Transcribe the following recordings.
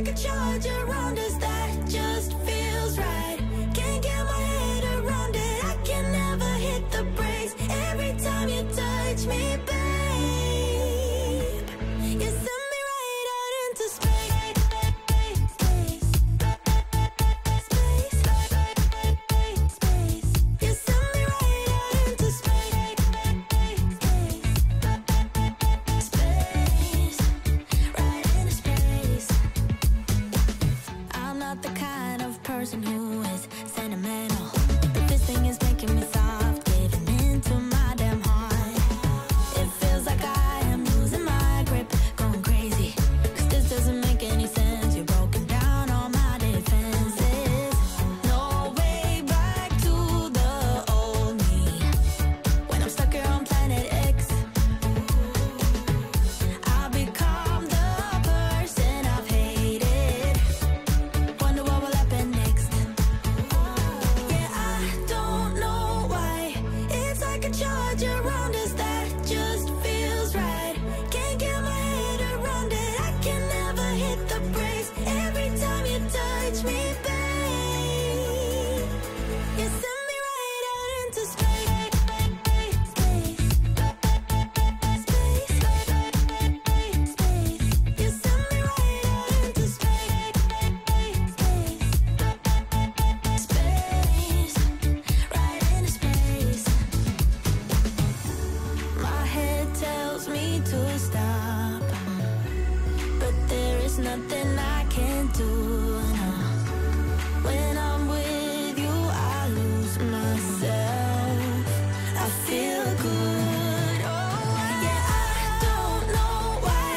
like a charge around us that just feels right. Can't get my head around it, I can never hit the brakes. Every time you touch me, babe, you send me right out into space. You send me right out into space. Right into space. I'm not the kind of person who is sentimental, but this thing is making me soft, giving into my damn heart. It feels like I am losing my grip, going crazy, 'cause this doesn't make any sense. You're broken down all my defenses. No way back to the old me, when I'm stuck here on planet X. I've become the person I've hated. Wonder what will happen next. Yeah, I don't know why. It's like a charge around us that just feels right. Can't get my head around it, I can never hit the brakes. Every time you touch me, babe, you send me right out into space. You send me right out into space. Right into space. My head tells me to stop, but there is nothing I can do. No. When I'm with you, I lose myself. I feel good. Oh, yeah, I don't know why.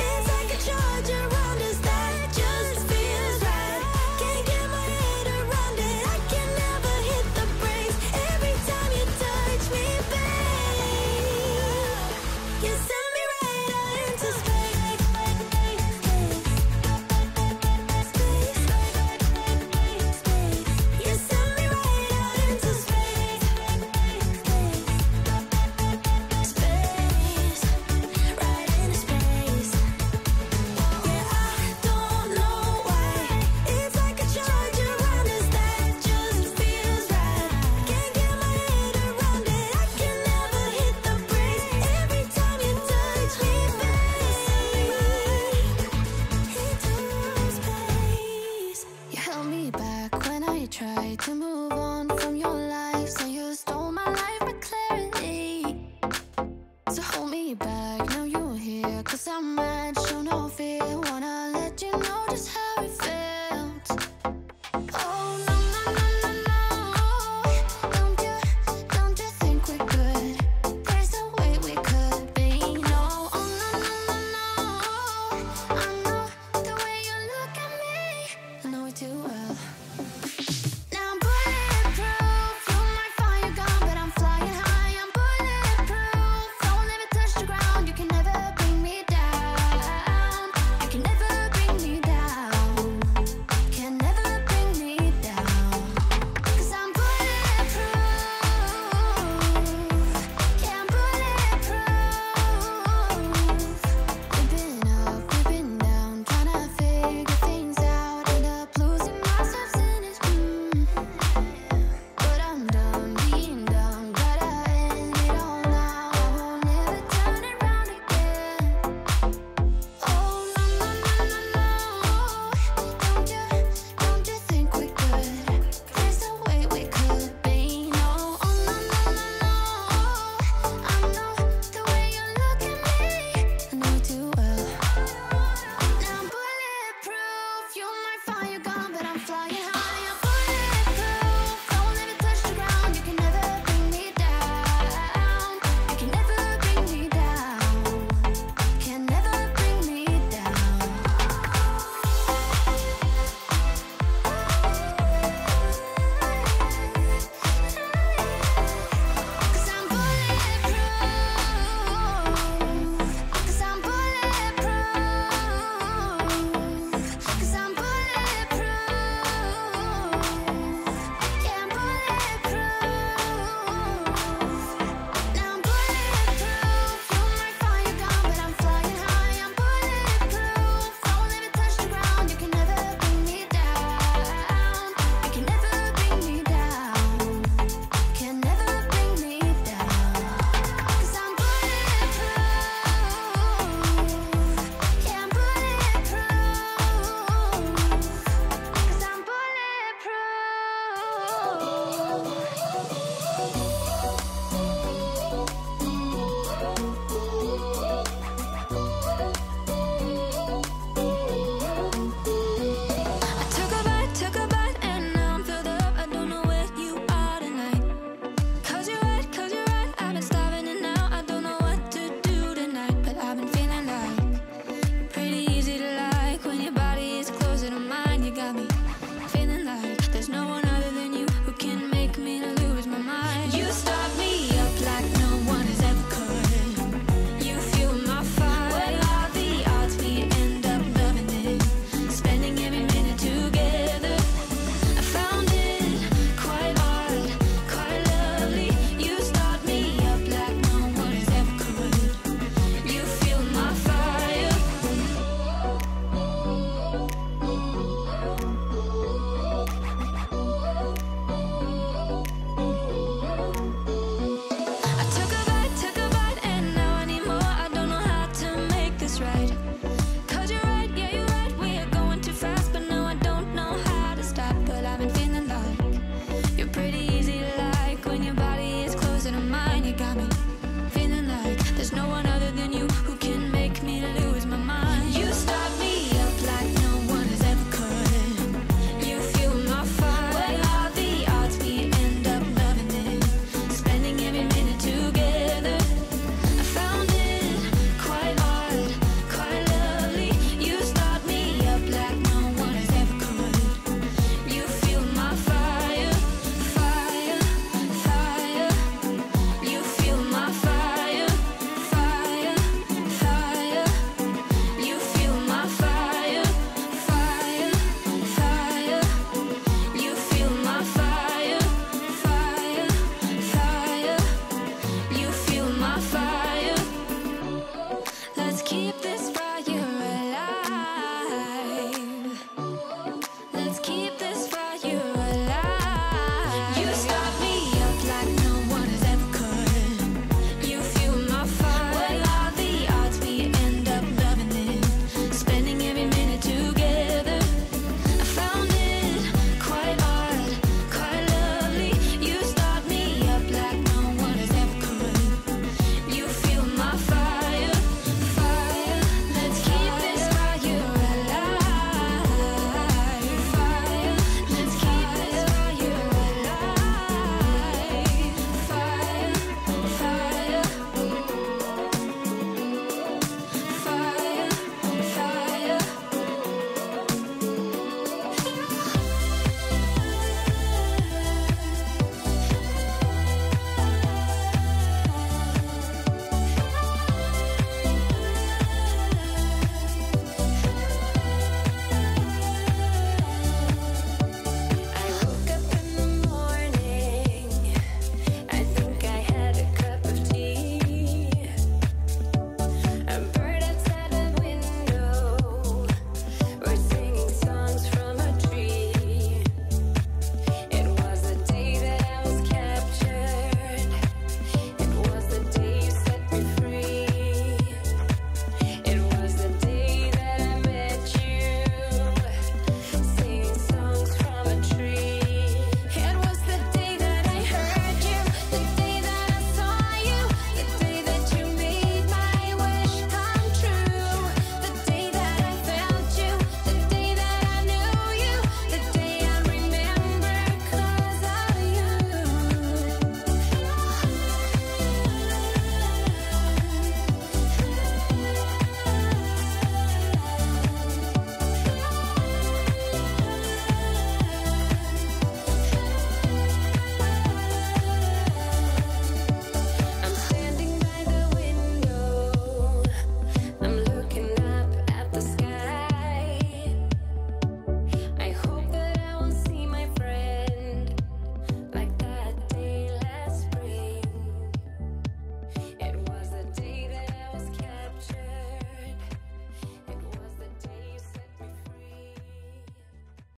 It's like a charge around us that just feels right. Can't get my head around it, I can never hit the brakes. Every time you touch me, babe, you send me right out into space. You send me right out into space. Right into space. Yeah, I don't know why. It's like a charge around us that just feels right. Can't get my head around it, I can never hit the brakes. Every time you touch me, babe, into space. You held me back when I tried to move